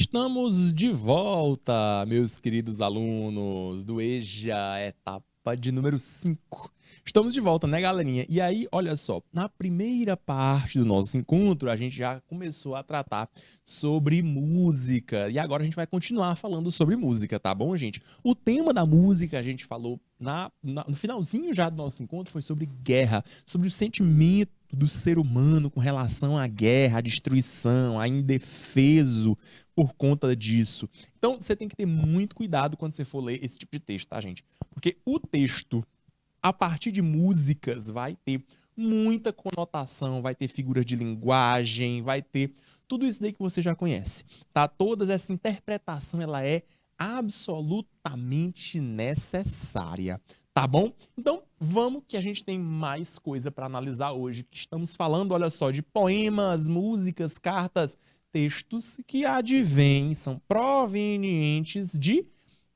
Estamos de volta, meus queridos alunos do EJA, etapa de número 5. Estamos de volta, né, galerinha? E aí, olha só, na primeira parte do nosso encontro, a gente já começou a tratar sobre música. E agora a gente vai continuar falando sobre música, tá bom, gente? O tema da música, a gente falou no finalzinho já do nosso encontro, foi sobre guerra, sobre o sentimento do ser humano com relação à guerra, à destruição, a indefeso por conta disso. Então, você tem que ter muito cuidado quando você for ler esse tipo de texto, tá, gente? Porque o texto, a partir de músicas, vai ter muita conotação, vai ter figuras de linguagem, vai ter tudo isso daí que você já conhece, tá? Toda essa interpretação, ela é absolutamente necessária, tá bom? Então, vamos que a gente tem mais coisa para analisar hoje. Estamos falando, olha só, de poemas, músicas, cartas, textos que advêm, são provenientes de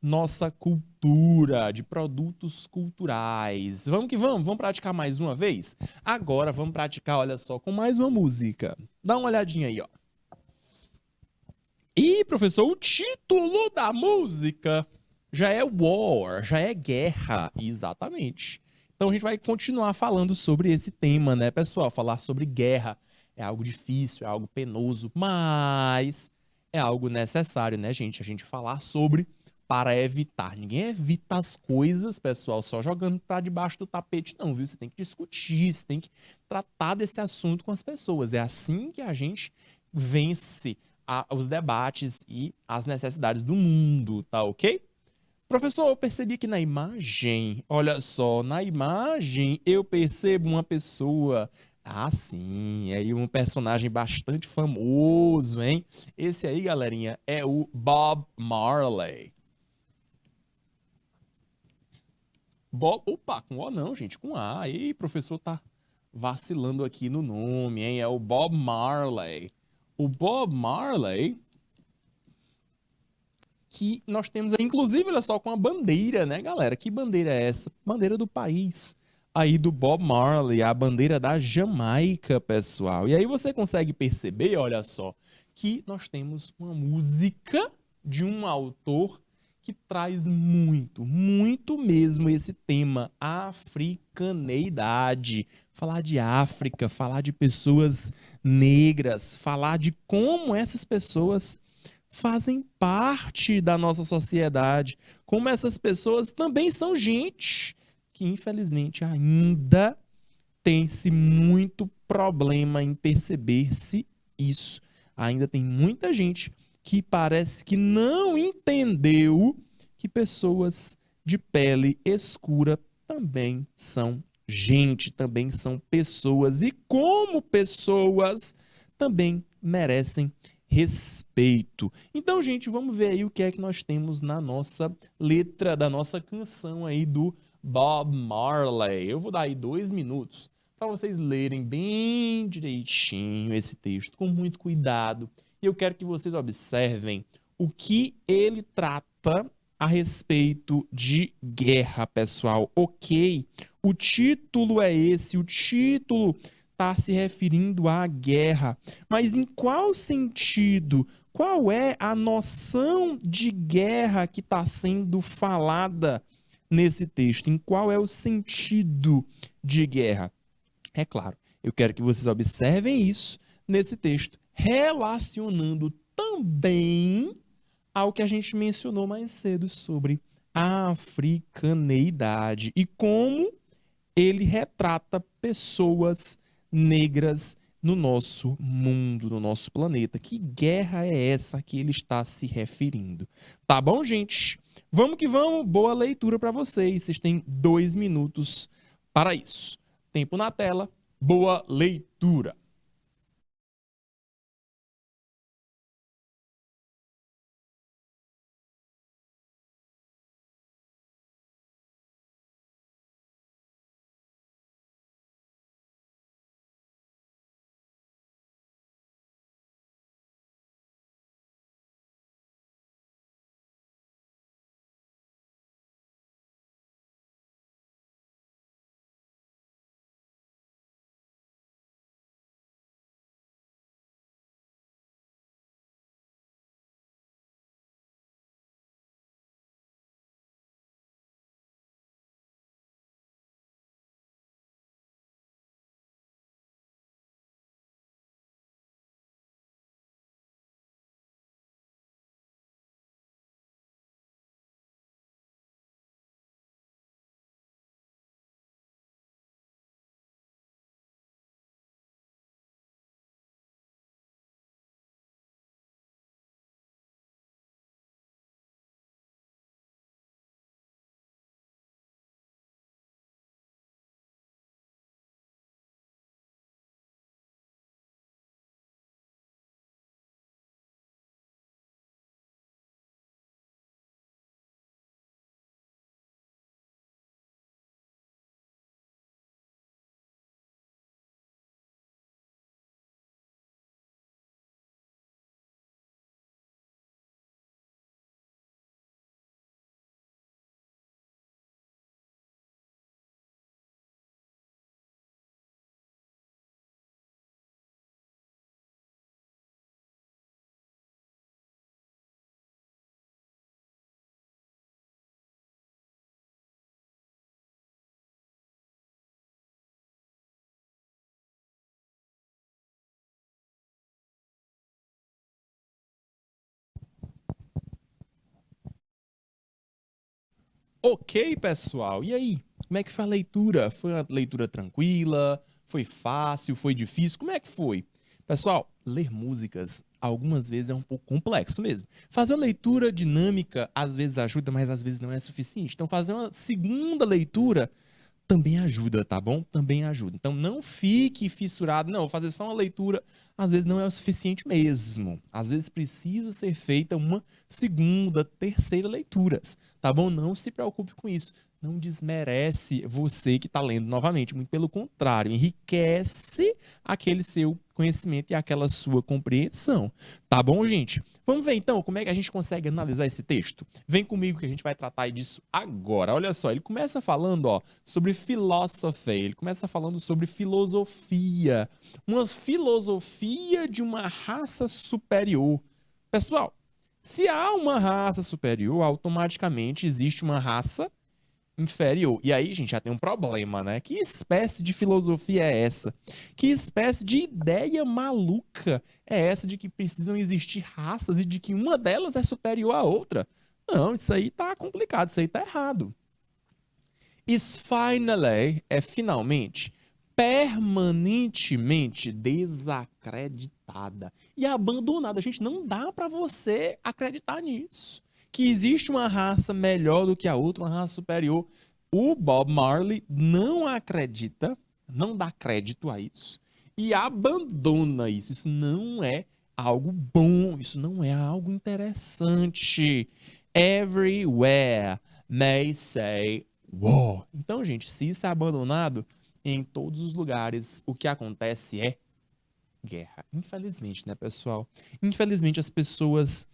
nossa cultura, de produtos culturais. Vamos que vamos praticar mais uma vez? Agora vamos praticar, olha só, com mais uma música. Dá uma olhadinha aí, ó. E, professor, o título da música já é War, já é guerra, exatamente. Então a gente vai continuar falando sobre esse tema, né, pessoal? Falar sobre guerra é algo difícil, é algo penoso, mas é algo necessário, né, gente? A gente falar sobre para evitar. Ninguém evita as coisas, pessoal, só jogando para debaixo do tapete, não, viu? Você tem que discutir, você tem que tratar desse assunto com as pessoas. É assim que a gente vence os debates e as necessidades do mundo, tá ok? Professor, eu percebi que na imagem, olha só, na imagem eu percebo uma pessoa. Ah, sim, é aí um personagem bastante famoso, hein? Esse aí, galerinha, é o Bob Marley. Bob, opa, com O não, gente, com A. Aí, professor tá vacilando aqui no nome, hein? É o Bob Marley. O Bob Marley que nós temos aí, inclusive, olha só, com a bandeira, né, galera? Que bandeira é essa? Bandeira do país. Aí do Bob Marley, a bandeira da Jamaica, pessoal. E aí você consegue perceber, olha só, que nós temos uma música de um autor que traz muito, muito mesmo esse tema, africaneidade. Falar de África, falar de pessoas negras, falar de como essas pessoas fazem parte da nossa sociedade, como essas pessoas também são gente que infelizmente ainda tem-se muito problema em perceber-se isso. Ainda tem muita gente que parece que não entendeu que pessoas de pele escura também são gente, também são pessoas e como pessoas também merecem respeito. Então, gente, vamos ver aí o que é que nós temos na nossa letra da nossa canção aí do Bob Marley. Eu vou dar aí 2 minutos para vocês lerem bem direitinho esse texto, com muito cuidado. E eu quero que vocês observem o que ele trata a respeito de guerra, pessoal. Ok, o título é esse, o título está se referindo à guerra. Mas em qual sentido? Qual é a noção de guerra que está sendo falada nesse texto? Em qual é o sentido de guerra? É claro, eu quero que vocês observem isso nesse texto, relacionando também ao que a gente mencionou mais cedo sobre a africaneidade e como ele retrata pessoas negras no nosso mundo, no nosso planeta. Que guerra é essa que ele está se referindo? Tá bom, gente? Vamos que vamos. Boa leitura para vocês. Vocês têm 2 minutos para isso. Tempo na tela. Boa leitura. Ok, pessoal. E aí? Como é que foi a leitura? Foi uma leitura tranquila? Foi fácil? Foi difícil? Como é que foi? Pessoal, ler músicas algumas vezes é um pouco complexo mesmo. Fazer uma leitura dinâmica às vezes ajuda, mas às vezes não é suficiente. Então, fazer uma segunda leitura também ajuda, tá bom? Também ajuda. Então não fique fissurado, não, vou fazer só uma leitura, às vezes não é o suficiente mesmo. Às vezes precisa ser feita uma segunda, terceira leituras, tá bom? Não se preocupe com isso. Não desmerece você que está lendo novamente, muito pelo contrário, enriquece aquele seu conhecimento e aquela sua compreensão. Tá bom, gente? Vamos ver então como é que a gente consegue analisar esse texto? Vem comigo que a gente vai tratar disso agora. Olha só, ele começa falando, ó, sobre philosophy, ele começa falando sobre filosofia, uma filosofia de uma raça superior. Pessoal, se há uma raça superior, automaticamente existe uma raça inferior. E aí, gente, já tem um problema, né? Que espécie de filosofia é essa? Que espécie de ideia maluca é essa de que precisam existir raças e de que uma delas é superior à outra? Não, isso aí tá complicado, isso aí tá errado. Is finally é finalmente, permanentemente desacreditada e abandonada. Gente, não dá para você acreditar nisso. Que existe uma raça melhor do que a outra, uma raça superior. O Bob Marley não acredita, não dá crédito a isso e abandona isso. Isso não é algo bom, isso não é algo interessante. Everywhere may say war. Então, gente, se isso é abandonado, em todos os lugares, o que acontece é guerra. Infelizmente, né, pessoal? Infelizmente, as pessoas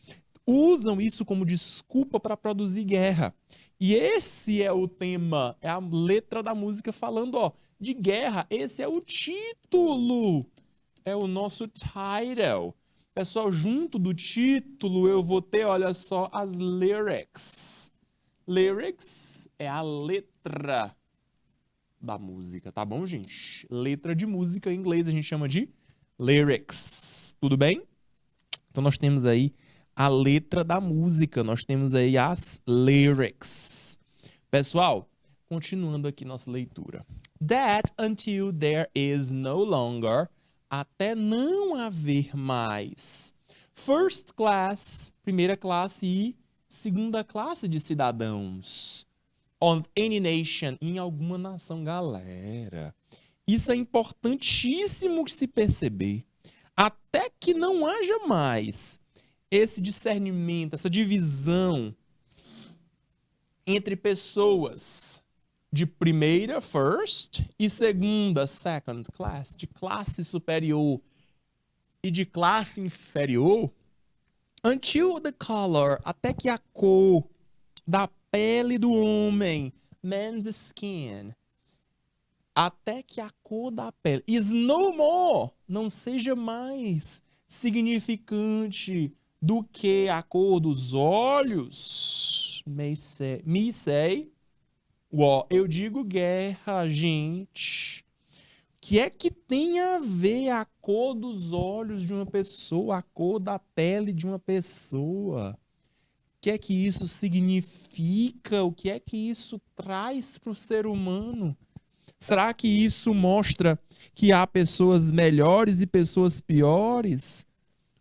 usam isso como desculpa para produzir guerra. E esse é o tema, é a letra da música falando, ó, de guerra. Esse é o título, é o nosso title. Pessoal, junto do título eu vou ter, olha só, as lyrics. Lyrics é a letra da música, tá bom, gente? Letra de música em inglês a gente chama de lyrics, tudo bem? Então nós temos aí a letra da música, nós temos aí as lyrics. Pessoal, continuando aqui nossa leitura. That until there is no longer, até não haver mais. First class, primeira classe e segunda classe de cidadãos. On any nation, em alguma nação, galera. Isso é importantíssimo de se perceber. Até que não haja mais esse discernimento, essa divisão entre pessoas de primeira, first, e segunda, second class, de classe superior e de classe inferior, until the color, até que a cor da pele do homem, man's skin, até que a cor da pele is no more, não seja mais significante do que a cor dos olhos, me say, eu digo guerra, gente. O que é que tem a ver a cor dos olhos de uma pessoa, a cor da pele de uma pessoa? O que é que isso significa? O que é que isso traz para o ser humano? Será que isso mostra que há pessoas melhores e pessoas piores?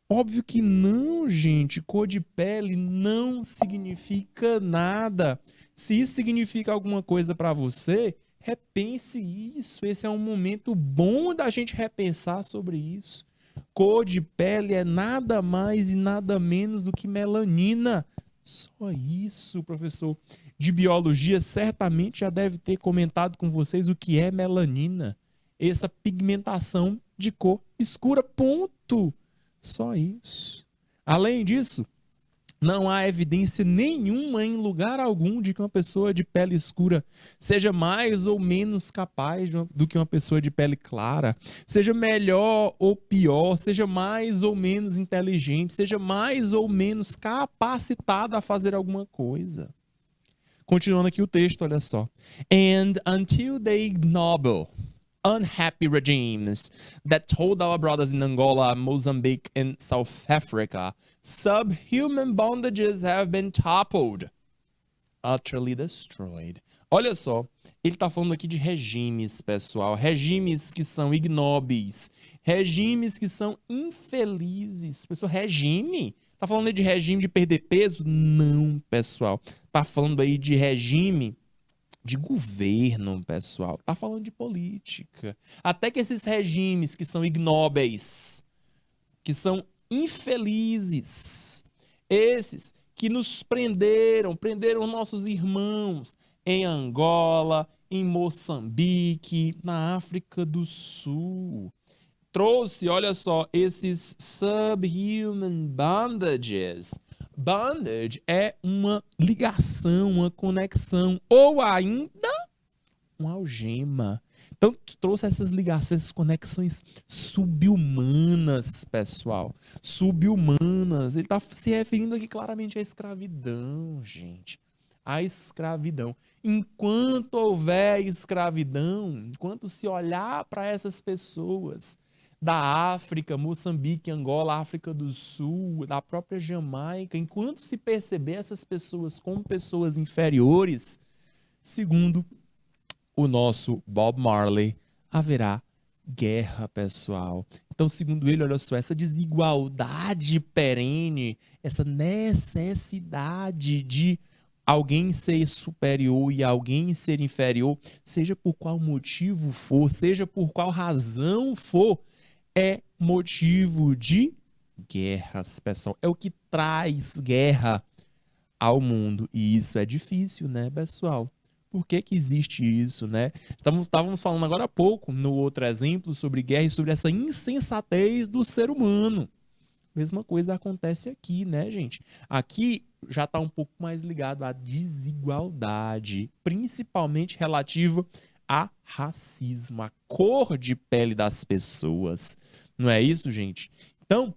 Óbvio que não, gente. Cor de pele não significa nada. Se isso significa alguma coisa para você, repense isso. Esse é um momento bom da gente repensar sobre isso. Cor de pele é nada mais e nada menos do que melanina. Só isso, professor de biologia certamente já deve ter comentado com vocês o que é melanina. Essa pigmentação de cor escura, ponto. Só isso. Além disso, não há evidência nenhuma em lugar algum de que uma pessoa de pele escura seja mais ou menos capaz do que uma pessoa de pele clara, seja melhor ou pior, seja mais ou menos inteligente, seja mais ou menos capacitada a fazer alguma coisa. Continuando aqui o texto, olha só. And until the ignoble, unhappy regimes that told our brothers in Angola, Mozambique, and South Africa, subhuman bondages have been toppled. utterly destroyed. Olha só, ele está falando aqui de regimes, pessoal. Regimes que são ignóbeis. Regimes que são infelizes. Pessoal, regime? Tá falando aí de regime de perder peso? Não, pessoal. Tá falando aí de regime de governo, pessoal. Tá falando de política. Até que esses regimes que são ignóbeis, que são infelizes, esses que nos prenderam nossos irmãos em Angola, em Moçambique, na África do Sul. Trouxe, olha só, esses subhuman bondages. Bondage é uma ligação, uma conexão, ou ainda uma algema. Então, trouxe essas ligações, essas conexões subhumanas, pessoal. Subhumanas. Ele está se referindo aqui claramente à escravidão, gente. A escravidão. Enquanto houver escravidão, enquanto se olhar para essas pessoas da África, Moçambique, Angola, África do Sul, da própria Jamaica, enquanto se perceber essas pessoas como pessoas inferiores, segundo o nosso Bob Marley, haverá guerra, pessoal. Então, segundo ele, olha só, essa desigualdade perene, essa necessidade de alguém ser superior e alguém ser inferior, seja por qual motivo for, seja por qual razão for, é motivo de guerras, pessoal. É o que traz guerra ao mundo. E isso é difícil, né, pessoal? Por que que existe isso, né? Estávamos falando agora há pouco, no outro exemplo, sobre guerra e sobre essa insensatez do ser humano. Mesma coisa acontece aqui, né, gente? Aqui já está um pouco mais ligado à desigualdade, principalmente relativa a racismo, a cor de pele das pessoas. Não é isso, gente? Então,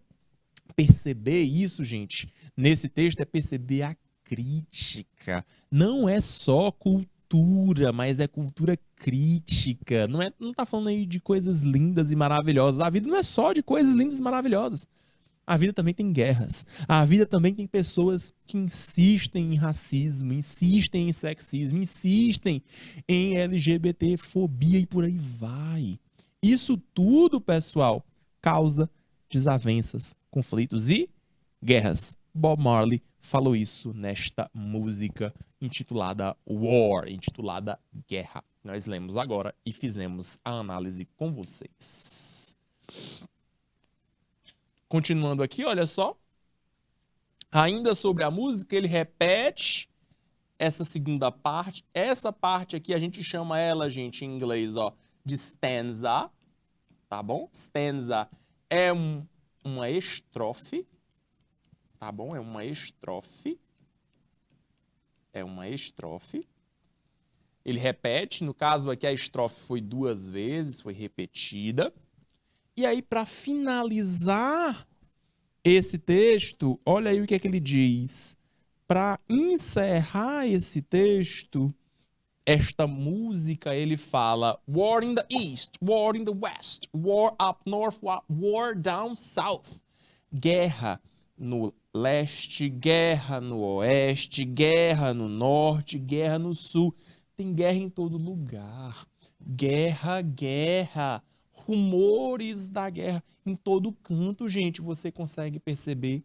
perceber isso, gente, nesse texto é perceber a crítica. Não é só cultura, mas é cultura crítica. Não tá falando aí de coisas lindas e maravilhosas. A vida não é só de coisas lindas e maravilhosas. A vida também tem guerras. A vida também tem pessoas que insistem em racismo, insistem em sexismo, insistem em LGBT-fobia e por aí vai. Isso tudo, pessoal, causa desavenças, conflitos e guerras. Bob Marley falou isso nesta música intitulada War, intitulada Guerra. Nós lemos agora e fizemos a análise com vocês. Continuando aqui, olha só. Ainda sobre a música, ele repete essa segunda parte. Essa parte aqui a gente chama ela, gente, em inglês, ó, de stanza, tá bom? Stanza é uma estrofe, tá bom? É uma estrofe. É uma estrofe. Ele repete, no caso aqui a estrofe foi 2 vezes, foi repetida. E aí, para finalizar esse texto, olha aí o que é que ele diz. Para encerrar esse texto, esta música, ele fala War in the East, War in the West, War up North, War down South. Guerra no leste, guerra no oeste, guerra no norte, guerra no sul. Tem guerra em todo lugar. Guerra, guerra. Rumores da guerra em todo canto, gente, você consegue perceber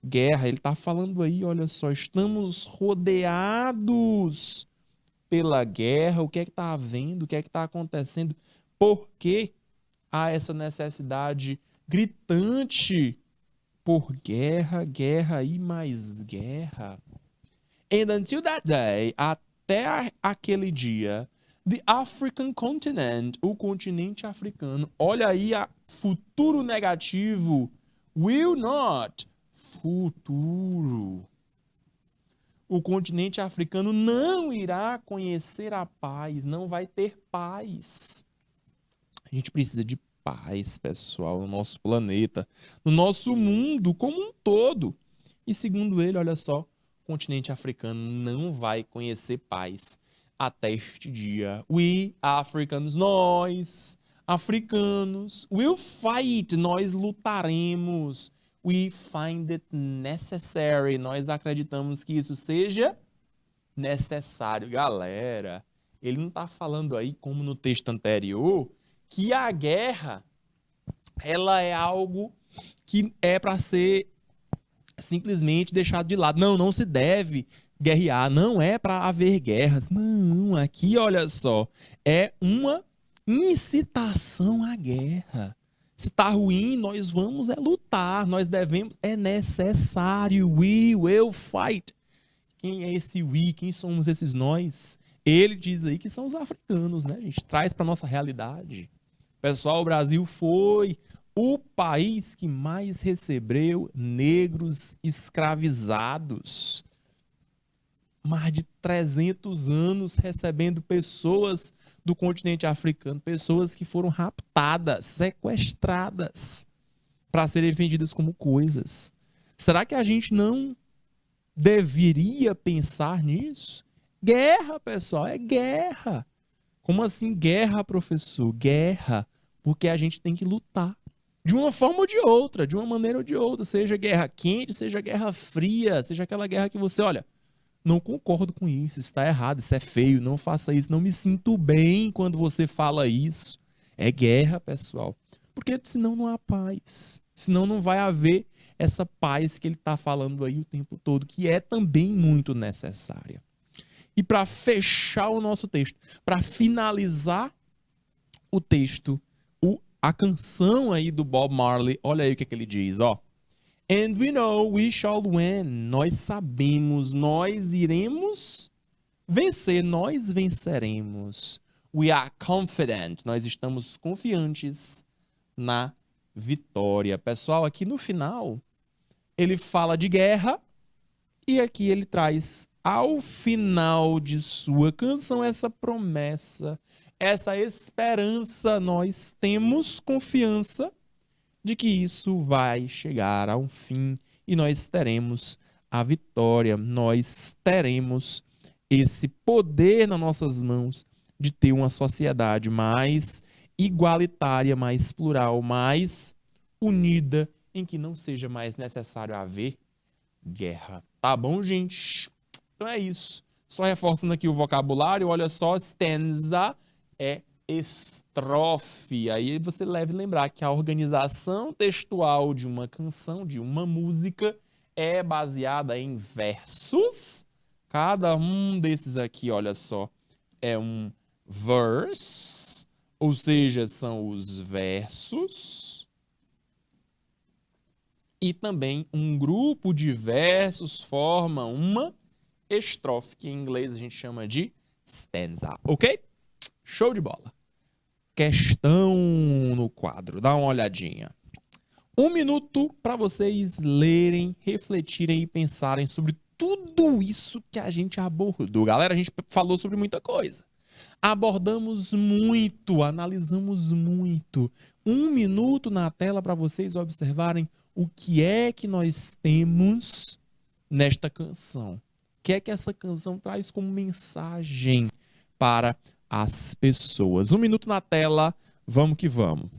guerra. Ele está falando aí, olha só, estamos rodeados pela guerra. O que é que está havendo? O que é que está acontecendo? Por que há essa necessidade gritante por guerra, guerra e mais guerra? And until that day, até aquele dia, the African continent, o continente africano, olha aí a futuro negativo, will not, futuro. O continente africano não irá conhecer a paz, não vai ter paz. A gente precisa de paz, pessoal, no nosso planeta, no nosso mundo como um todo. E segundo ele, olha só, o continente africano não vai conhecer paz até este dia. We Africans, nós, africanos, will fight, nós lutaremos. We find it necessary, nós acreditamos que isso seja necessário. Galera, ele não está falando aí, como no texto anterior, que a guerra ela é algo que é para ser simplesmente deixado de lado. Não, não se deve guerrear, não é para haver guerras. Não, aqui olha só, é uma incitação à guerra. Se tá ruim, nós vamos lutar, nós devemos, é necessário. We will fight. Quem é esse we? Quem somos esses nós? Ele diz aí que são os africanos, né? A gente traz para nossa realidade. Pessoal, o Brasil foi o país que mais recebeu negros escravizados. Mais de 300 anos recebendo pessoas do continente africano, pessoas que foram raptadas, sequestradas para serem vendidas como coisas. Será que a gente não deveria pensar nisso? Guerra, pessoal, é guerra. Como assim guerra, professor? Guerra, porque a gente tem que lutar. De uma forma ou de outra, de uma maneira ou de outra, seja guerra quente, seja guerra fria, seja aquela guerra que você, olha, não concordo com isso, isso está errado, isso é feio, não faça isso, não me sinto bem quando você fala isso. É guerra, pessoal. Porque senão não há paz. Senão não vai haver essa paz que ele está falando aí o tempo todo, que é também muito necessária. E para fechar o nosso texto, para finalizar o texto, a canção aí do Bob Marley, olha aí o que, que ele diz, ó. And we know we shall win. Nós sabemos, nós iremos vencer, nós venceremos. We are confident. Nós estamos confiantes na vitória. Pessoal, aqui no final, ele fala de guerra e aqui ele traz ao final de sua canção essa promessa, essa esperança. Nós temos confiança de que isso vai chegar a um fim e nós teremos a vitória, nós teremos esse poder nas nossas mãos de ter uma sociedade mais igualitária, mais plural, mais unida, em que não seja mais necessário haver guerra. Tá bom, gente? Então é isso. Só reforçando aqui o vocabulário, olha só, stanza é estrofe. Aí você deve lembrar que a organização textual de uma canção, de uma música, é baseada em versos. Cada um desses aqui, olha só, é um verse, ou seja, são os versos. E também um grupo de versos forma uma estrofe, que em inglês a gente chama de stanza, ok? Show de bola. Questão no quadro, dá uma olhadinha. 1 minuto para vocês lerem, refletirem e pensarem sobre tudo isso que a gente abordou. Galera, a gente falou sobre muita coisa. Abordamos muito, analisamos muito. 1 minuto na tela para vocês observarem o que é que nós temos nesta canção. O que é que essa canção traz como mensagem para as pessoas. 1 minuto na tela, vamos que vamos.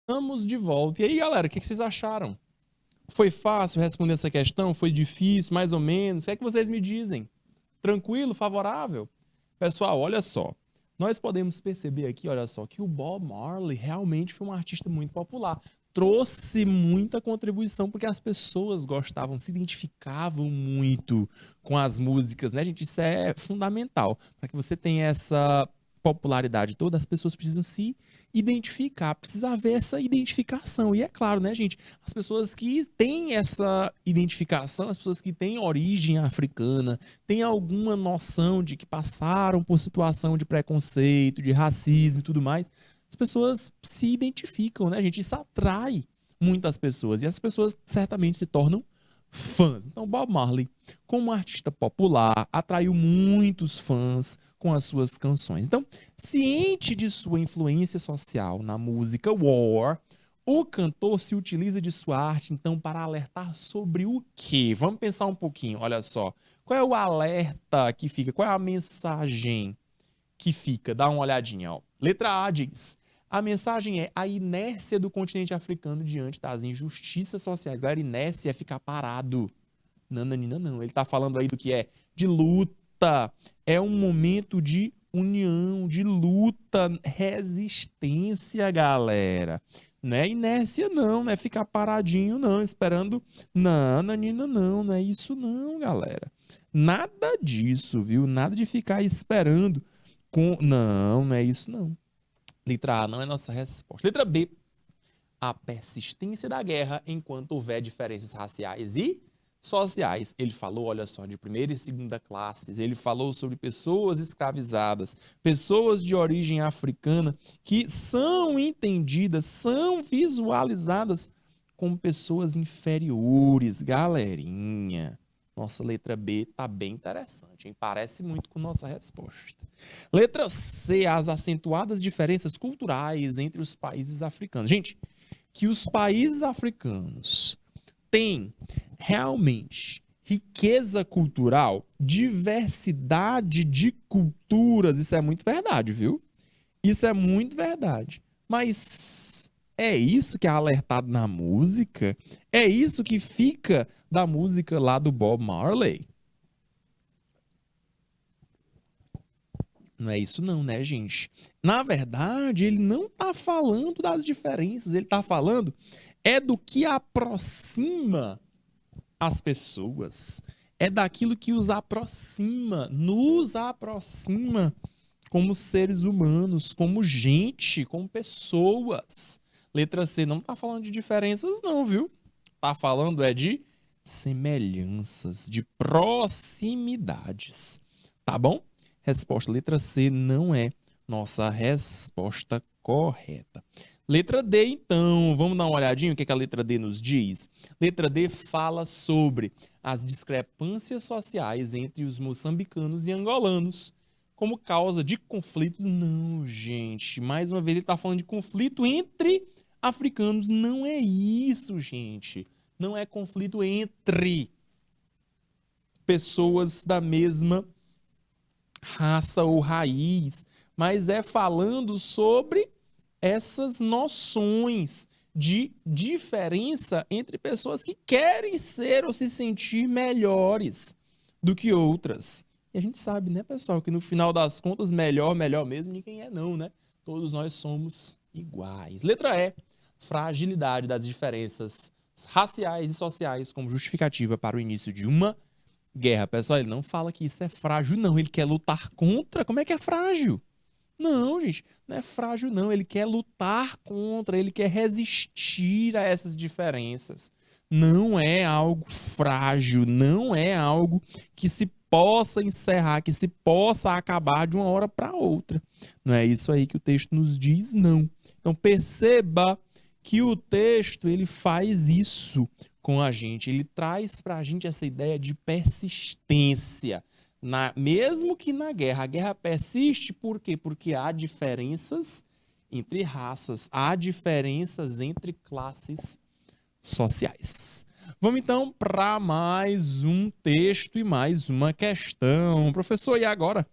Estamos de volta. E aí, galera, o que vocês acharam? Foi fácil responder essa questão? Foi difícil, mais ou menos? O que é que vocês me dizem? Tranquilo, favorável? Pessoal, olha só. Nós podemos perceber aqui, olha só, que o Bob Marley realmente foi um artista muito popular. Trouxe muita contribuição porque as pessoas gostavam, se identificavam muito com as músicas, né, gente? Isso é fundamental. Para que você tenha essa popularidade toda, as pessoas precisam se identificar, precisa haver essa identificação. E é claro, né, gente? As pessoas que têm essa identificação, as pessoas que têm origem africana, têm alguma noção de que passaram por situação de preconceito, de racismo e tudo mais, as pessoas se identificam, né, gente? Isso atrai muitas pessoas e as pessoas certamente se tornam fãs. Então, Bob Marley, como artista popular, atraiu muitos fãs com as suas canções. Então, ciente de sua influência social na música War, o cantor se utiliza de sua arte, então, para alertar sobre o quê? Vamos pensar um pouquinho, olha só. Qual é o alerta que fica? Qual é a mensagem que fica? Dá uma olhadinha, ó. Letra A diz: a mensagem é a inércia do continente africano diante das injustiças sociais. Galera, inércia é ficar parado. Nananina, não. Ele tá falando aí do que é de luta. É um momento de união, de luta, resistência, galera. Não é inércia, não. Não é ficar paradinho, não. Esperando. Nananina, não. Não é isso, não, galera. Nada disso, viu? Nada de ficar esperando. Não, não é isso, não. Letra A não é nossa resposta. Letra B, a persistência da guerra enquanto houver diferenças raciais e sociais. Ele falou, olha só, de primeira e segunda classes, ele falou sobre pessoas escravizadas, pessoas de origem africana que são entendidas, são visualizadas como pessoas inferiores, galerinha. Nossa letra B tá bem interessante, hein? Parece muito com nossa resposta. Letra C, as acentuadas diferenças culturais entre os países africanos. Gente, que os países africanos têm realmente riqueza cultural, diversidade de culturas, isso é muito verdade, viu? Isso é muito verdade. Mas é isso que é alertado na música? É isso que fica da música lá do Bob Marley? Não é isso não, né, gente? Na verdade, ele não tá falando das diferenças, ele tá falando é do que aproxima as pessoas. É daquilo que os aproxima, nos aproxima como seres humanos, como gente, como pessoas. Letra C não tá falando de diferenças não, viu? Tá falando é de semelhanças, de proximidades. Tá bom? Resposta letra C não é nossa resposta correta. Letra D, então, vamos dar uma olhadinha o que a letra D nos diz? Letra D fala sobre as discrepâncias sociais entre os moçambicanos e angolanos como causa de conflitos. Não, gente, mais uma vez ele está falando de conflito entre africanos. Não é isso, gente. Não é conflito entre pessoas da mesma raça ou raiz, mas é falando sobre essas noções de diferença entre pessoas que querem ser ou se sentir melhores do que outras. E a gente sabe, né, pessoal, que no final das contas, melhor mesmo, ninguém é não, né? Todos nós somos iguais. Letra E, fragilidade das diferenças raciais e sociais como justificativa para o início de uma guerra. Pessoal, ele não fala que isso é frágil, não. Ele quer lutar contra. Como é que é frágil? Não, gente, não é frágil, não. Ele quer lutar contra, ele quer resistir a essas diferenças. Não é algo frágil, não é algo que se possa encerrar, que se possa acabar de uma hora para outra. Não é isso aí que o texto nos diz, não. Então perceba que o texto ele faz isso com a gente. Ele traz para a gente essa ideia de persistência. Mesmo que na guerra, a guerra persiste, por quê? Porque há diferenças entre raças, há diferenças entre classes sociais. Vamos então para mais um texto e mais uma questão. Professor, e agora?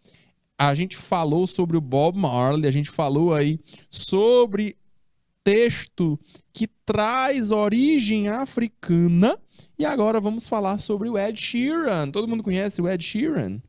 A gente falou sobre o Bob Marley, a gente falou aí sobre texto que traz origem africana. E agora vamos falar sobre o Ed Sheeran. Todo mundo conhece o Ed Sheeran?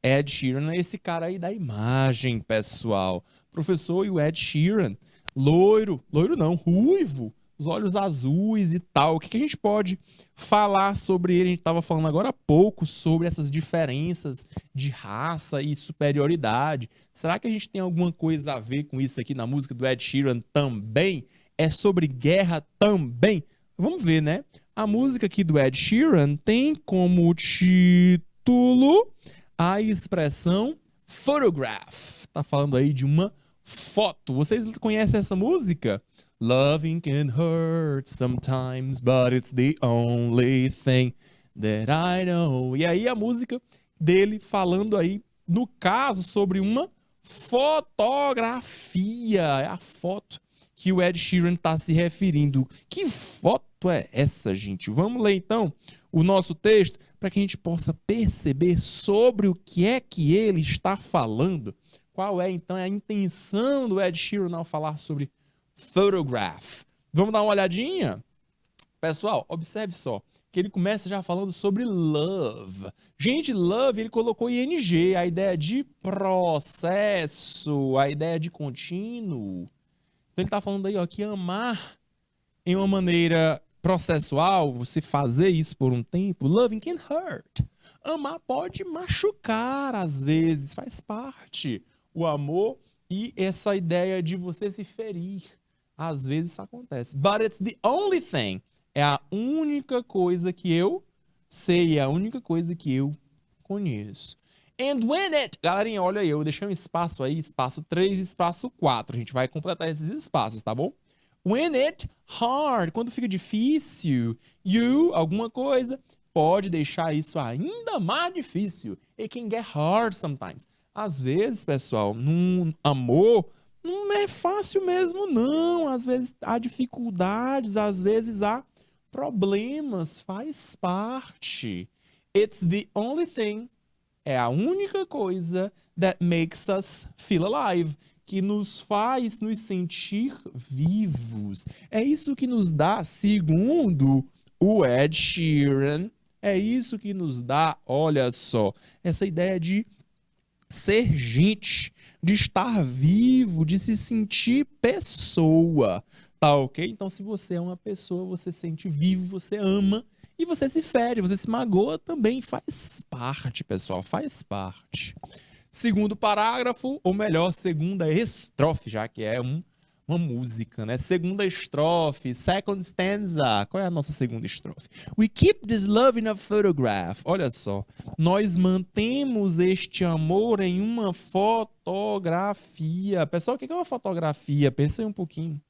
Ed Sheeran é esse cara aí da imagem, pessoal. Professor, e o Ed Sheeran, loiro não, ruivo, os olhos azuis e tal. O que a gente pode falar sobre ele? A gente estava falando agora há pouco sobre essas diferenças de raça e superioridade. Será que a gente tem alguma coisa a ver com isso aqui na música do Ed Sheeran também? É sobre guerra também? Vamos ver, né? A música aqui do Ed Sheeran tem como título a expressão photograph. Tá falando aí de uma foto. Vocês conhecem essa música? Loving can hurt sometimes, but it's the only thing that I know. E aí a música dele falando aí, no caso, sobre uma fotografia. É a foto que o Ed Sheeran está se referindo. Que foto é essa, gente? Vamos ler então o nosso texto para que a gente possa perceber sobre o que é que ele está falando. Qual é, então, a intenção do Ed Sheeran ao falar sobre photograph? Vamos dar uma olhadinha? Pessoal, observe só que ele começa já falando sobre love. Gente, love, ele colocou ing, a ideia de processo, a ideia de contínuo. Então ele está falando aí, ó, que amar em uma maneira processual, você fazer isso por um tempo, loving can hurt. Amar pode machucar às vezes, faz parte. O amor e essa ideia de você se ferir, às vezes isso acontece. But it's the only thing. É a única coisa que eu sei, é a única coisa que eu conheço. And when it... Galerinha, olha aí, eu deixei um espaço aí, espaço 3 e espaço 4. A gente vai completar esses espaços, tá bom? When it hard, quando fica difícil, you, alguma coisa, pode deixar isso ainda mais difícil. It can get hard sometimes. Às vezes, pessoal, num amor, não é fácil mesmo, não. Às vezes há dificuldades, às vezes há problemas, faz parte. It's the only thing, é a única coisa that makes us feel alive, que nos faz nos sentir vivos. É isso que nos dá, segundo o Ed Sheeran, é isso que nos dá, olha só, essa ideia de ser gente, de estar vivo, de se sentir pessoa, tá ok? Então, se você é uma pessoa, você se sente vivo, você ama e você se fere, você se magoa também, faz parte, pessoal, faz parte. Segundo parágrafo, ou melhor, segunda estrofe, já que é uma música, né? Segunda estrofe, second stanza. Qual é a nossa segunda estrofe? We keep this love in a photograph. Olha só, nós mantemos este amor em uma fotografia. Pessoal, o que é uma fotografia? Pensa aí um pouquinho.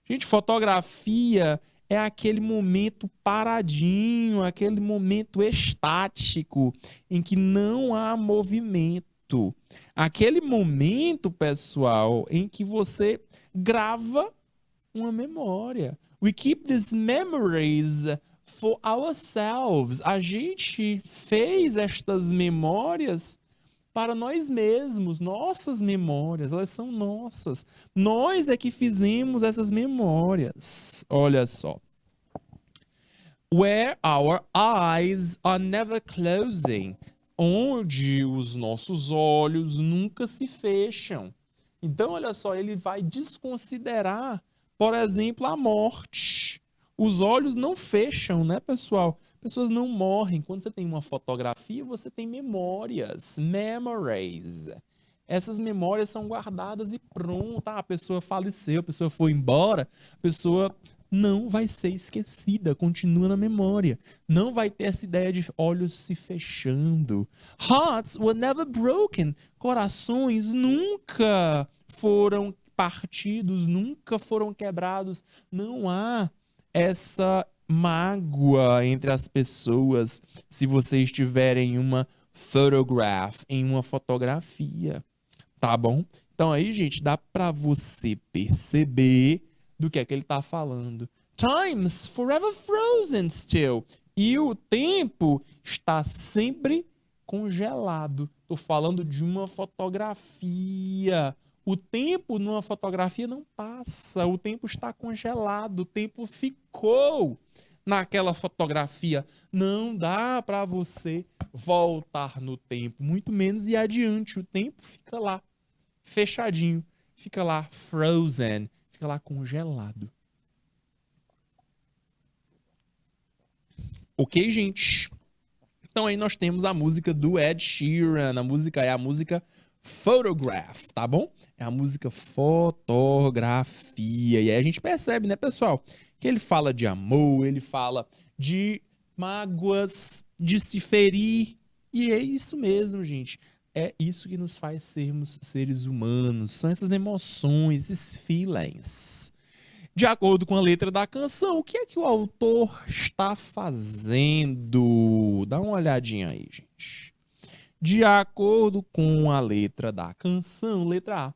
Gente, fotografia é aquele momento paradinho, aquele momento estático, em que não há movimento. Aquele momento, pessoal, em que você grava uma memória. We keep these memories for ourselves. A gente fez estas memórias para nós mesmos, nossas memórias, elas são nossas. Nós é que fizemos essas memórias. Olha só. Where our eyes are never closing. Onde os nossos olhos nunca se fecham. Então, olha só, ele vai desconsiderar, por exemplo, a morte. Os olhos não fecham, né, pessoal? Pessoas não morrem. Quando você tem uma fotografia, você tem memórias, memories. Essas memórias são guardadas e pronto. A pessoa faleceu, a pessoa foi embora, a pessoa não vai ser esquecida, continua na memória. Não vai ter essa ideia de olhos se fechando. Hearts were never broken. Corações nunca foram partidos, nunca foram quebrados. Não há essa mágoa entre as pessoas se você estiver em uma photograph, em uma fotografia. Tá bom? Então aí, gente, dá para você perceber do que é que ele está falando. Time's forever frozen still. E o tempo está sempre congelado. Estou falando de uma fotografia. O tempo numa fotografia não passa, o tempo está congelado, o tempo ficou naquela fotografia. Não dá para você voltar no tempo, muito menos ir adiante. O tempo fica lá, fechadinho, fica lá frozen, fica lá congelado. Ok, gente? Então aí nós temos a música do Ed Sheeran. A música é a música Photograph, tá bom? É a música fotografia. E aí a gente percebe, né, pessoal, que ele fala de amor, ele fala de mágoas, de se ferir. E é isso mesmo, gente. É isso que nos faz sermos seres humanos. São essas emoções, esses feelings. De acordo com a letra da canção, o que é que o autor está fazendo? Dá uma olhadinha aí, gente. De acordo com a letra da canção, letra A,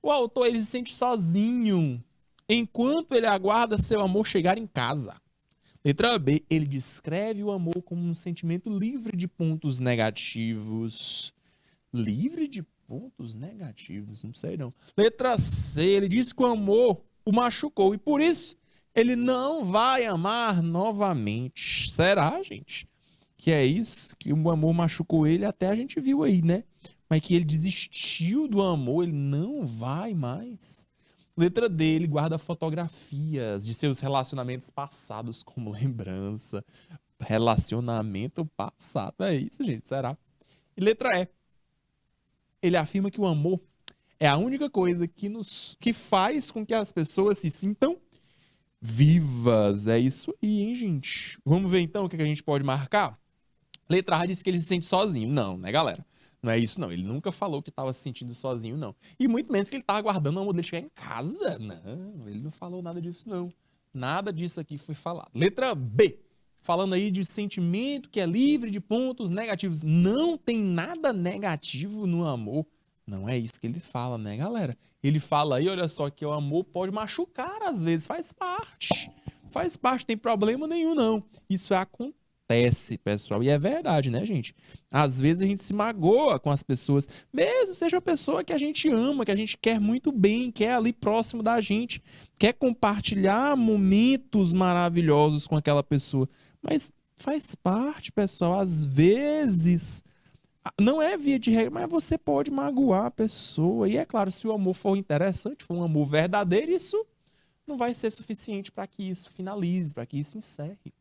o autor ele se sente sozinho enquanto ele aguarda seu amor chegar em casa. Letra B, ele descreve o amor como um sentimento livre de pontos negativos. Livre de pontos negativos? Não sei não. Letra C, ele diz que o amor o machucou e por isso ele não vai amar novamente. Será, gente? Que é isso? Que o amor machucou ele, até a gente viu aí, né? Mas que ele desistiu do amor, ele não vai mais. Letra D, ele guarda fotografias de seus relacionamentos passados como lembrança. Relacionamento passado, é isso, gente, será? E letra E, ele afirma que o amor é a única coisa que faz com que as pessoas se sintam vivas. É isso aí, hein, gente? Vamos ver então o que a gente pode marcar? Letra A diz que ele se sente sozinho. Não, né, galera? Não é isso, não. Ele nunca falou que estava se sentindo sozinho, não. E muito menos que ele estava aguardando o amor dele chegar em casa. Não, ele não falou nada disso, não. Nada disso aqui foi falado. Letra B. Falando aí de sentimento que é livre de pontos negativos. Não tem nada negativo no amor. Não é isso que ele fala, né, galera? Ele fala aí, olha só, que o amor pode machucar às vezes. Faz parte. Faz parte, tem problema nenhum, não. Isso acontece, pessoal. E é verdade, né, gente? Às vezes a gente se magoa com as pessoas, mesmo seja uma pessoa que a gente ama, que a gente quer muito bem, quer ali próximo da gente, quer compartilhar momentos maravilhosos com aquela pessoa. Mas faz parte, pessoal. Às vezes, não é via de regra, mas você pode magoar a pessoa. E é claro, se o amor for interessante, for um amor verdadeiro, isso não vai ser suficiente para que isso finalize, para que isso encerre.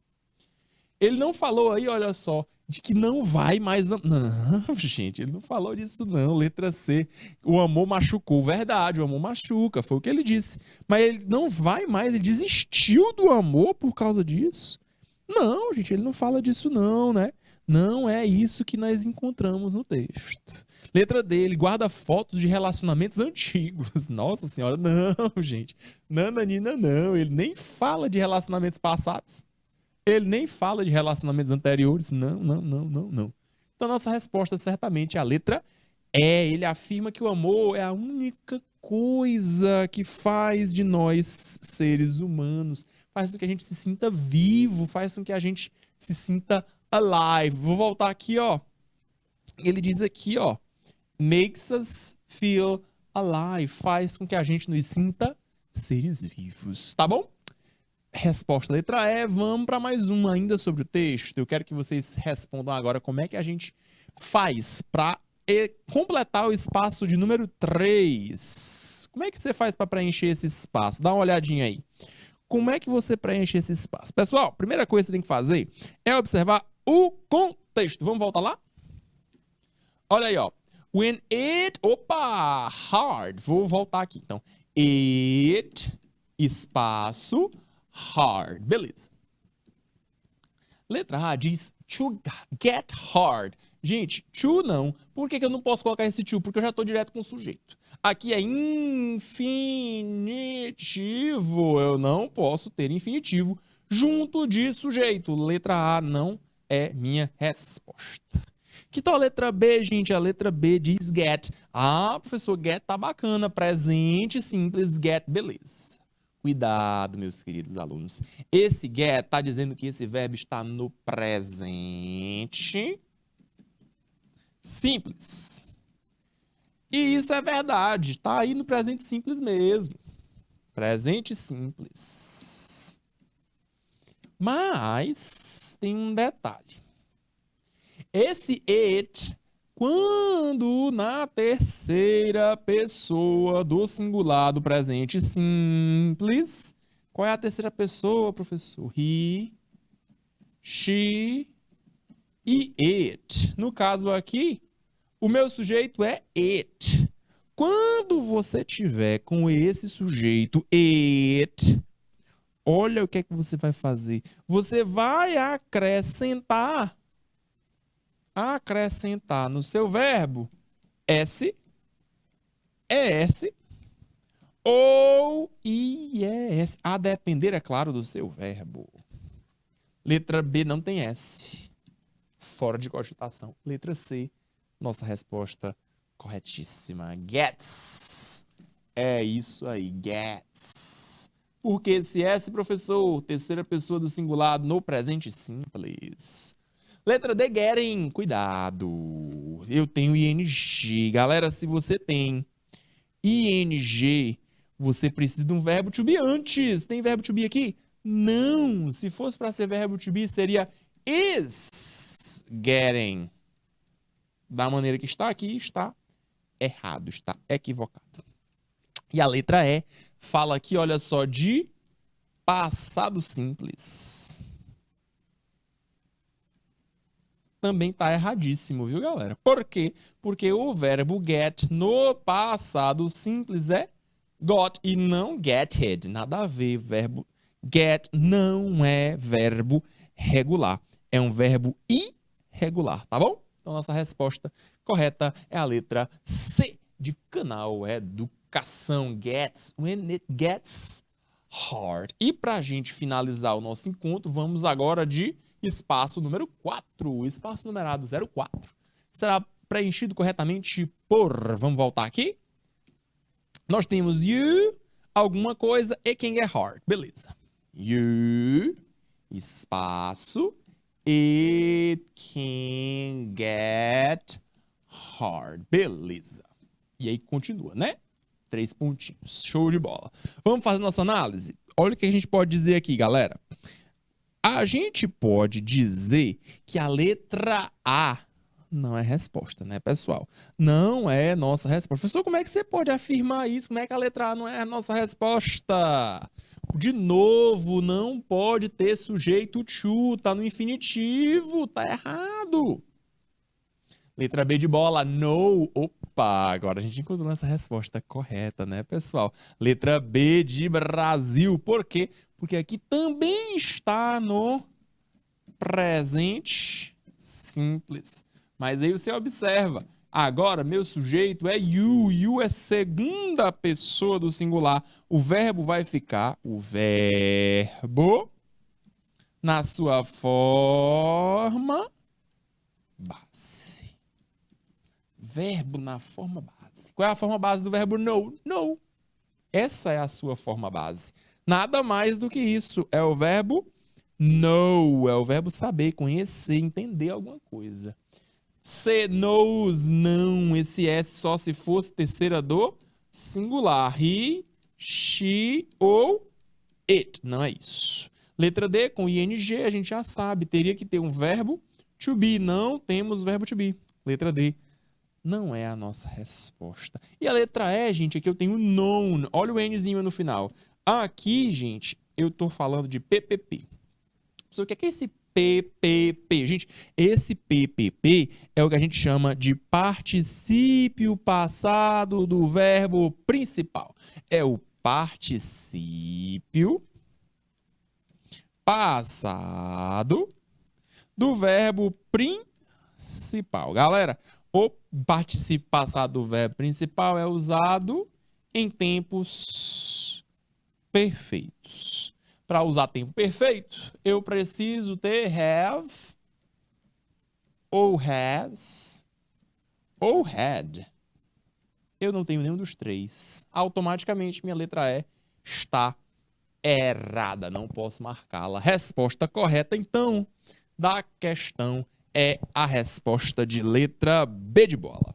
Ele não falou aí, olha só, de que não vai mais... Não, gente, ele não falou disso não. Letra C, o amor machucou. Verdade, o amor machuca, foi o que ele disse. Mas ele não vai mais, ele desistiu do amor por causa disso. Não, gente, ele não fala disso não, né? Não é isso que nós encontramos no texto. Letra D, ele guarda fotos de relacionamentos antigos. Nossa senhora, não, gente. Nananina, não. Ele nem fala de relacionamentos passados. Ele nem fala de relacionamentos anteriores. Não, não, não, não, não. Então, nossa resposta certamente é a letra E. Ele afirma que o amor é a única coisa que faz de nós seres humanos. Faz com que a gente se sinta vivo, faz com que a gente se sinta alive. Vou voltar aqui, ó. Ele diz aqui, ó. Makes us feel alive. Faz com que a gente nos sinta seres vivos. Tá bom? Resposta letra E. Vamos para mais uma ainda sobre o texto. Eu quero que vocês respondam agora como é que a gente faz para completar o espaço de número 3. Como é que você faz para preencher esse espaço? Dá uma olhadinha aí. Como é que você preenche esse espaço? Pessoal, primeira coisa que você tem que fazer é observar o contexto. Vamos voltar lá? Olha aí, ó. When it... Opa! Hard. Vou voltar aqui. Então, it, espaço, hard. Beleza. Letra A diz to get hard. Gente, to não. Por que eu não posso colocar esse to? Porque eu já estou direto com o sujeito. Aqui é infinitivo. Eu não posso ter infinitivo junto de sujeito. Letra A não é minha resposta. Que tal a letra B, gente? A letra B diz get. Ah, professor, get tá bacana. Presente simples, get, beleza. Cuidado, meus queridos alunos. Esse get tá dizendo que esse verbo está no presente simples. E isso é verdade, tá aí no presente simples mesmo. Presente simples. Mas tem um detalhe. Esse it, quando na terceira pessoa do singular do presente simples, qual é a terceira pessoa, professor? He, she e it. No caso aqui, o meu sujeito é it. Quando você tiver com esse sujeito it, olha o que é que você vai fazer. Você vai acrescentar no seu verbo S, ES ou IES. A depender, é claro, do seu verbo. Letra B não tem S. Fora de cogitação. Letra C, nossa resposta corretíssima. Gets. É isso aí, gets. Porque esse S, professor, terceira pessoa do singular no presente simples. Letra D, getting. Cuidado. Eu tenho ING. Galera, se você tem ING, você precisa de um verbo to be antes. Tem verbo to be aqui? Não. Se fosse para ser verbo to be, seria is getting. Da maneira que está aqui, está errado, está equivocado. E a letra E fala aqui, olha só, de passado simples. Também está erradíssimo, viu, galera? Por quê? Porque o verbo get no passado simples é got e não getted. Nada a ver, verbo get não é verbo regular. É um verbo irregular, tá bom? Então, nossa resposta correta é a letra C de canal Educação. Gets, when it gets hard. E para a gente finalizar o nosso encontro, vamos agora de espaço número 4. O espaço numerado 04 será preenchido corretamente por... Vamos voltar aqui? Nós temos you, alguma coisa, e can get hard. Beleza. You, espaço, it can get hard. Beleza. E aí continua, né? 3 pontinhos. Show de bola. Vamos fazer nossa análise? Olha o que a gente pode dizer aqui, galera. A gente pode dizer que a letra A não é resposta, né, pessoal? Não é nossa resposta. Professor, como é que você pode afirmar isso? Como é que a letra A não é a nossa resposta? De novo, não pode ter sujeito to, tá no infinitivo, tá errado. Letra B de bola, no. Opa, agora a gente encontrou essa resposta correta, né, pessoal? Letra B de Brasil. Por quê? Porque aqui também está no presente simples. Mas aí você observa, agora meu sujeito é you. You é segunda pessoa do singular. O verbo vai ficar, o verbo na sua forma base. Verbo na forma base. Qual é a forma base do verbo know? Know. Essa é a sua forma base. Nada mais do que isso. É o verbo know. É o verbo saber, conhecer, entender alguma coisa. Se knows, não. Esse S só se fosse terceira do singular. He, she ou it. Não é isso. Letra D, com ing, a gente já sabe. Teria que ter um verbo to be. Não temos verbo to be. Letra D. Não é a nossa resposta. E a letra E, gente, aqui eu tenho known. Olha o Nzinho no final. Aqui, gente, eu estou falando de PPP. O que é esse PPP? Gente, esse PPP é o que a gente chama de particípio passado do verbo principal. É o particípio passado do verbo principal. Galera, o particípio passado do verbo principal é usado em tempos perfeitos. Para usar tempo perfeito, eu preciso ter have, ou has, ou had. Eu não tenho nenhum dos três. Automaticamente, minha letra E está errada. Não posso marcá-la. Resposta correta, então, da questão é a resposta de letra B de bola.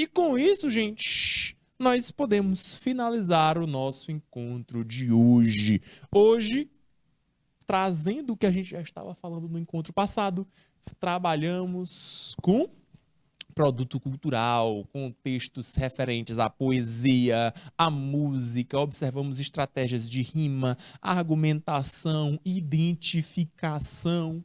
E com isso, gente, nós podemos finalizar o nosso encontro de hoje. Hoje, trazendo o que a gente já estava falando no encontro passado, trabalhamos com produto cultural, com textos referentes à poesia, à música, observamos estratégias de rima, argumentação, identificação,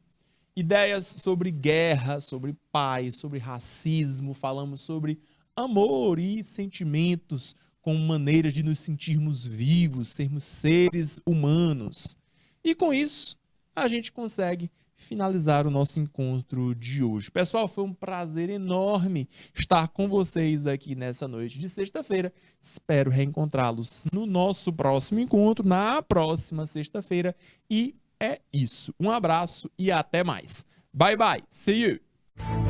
ideias sobre guerra, sobre paz, sobre racismo, falamos sobre amor e sentimentos como maneiras de nos sentirmos vivos, sermos seres humanos. E com isso, a gente consegue finalizar o nosso encontro de hoje. Pessoal, foi um prazer enorme estar com vocês aqui nessa noite de sexta-feira. Espero reencontrá-los no nosso próximo encontro, na próxima sexta-feira. E é isso. Um abraço e até mais. Bye, bye. See you.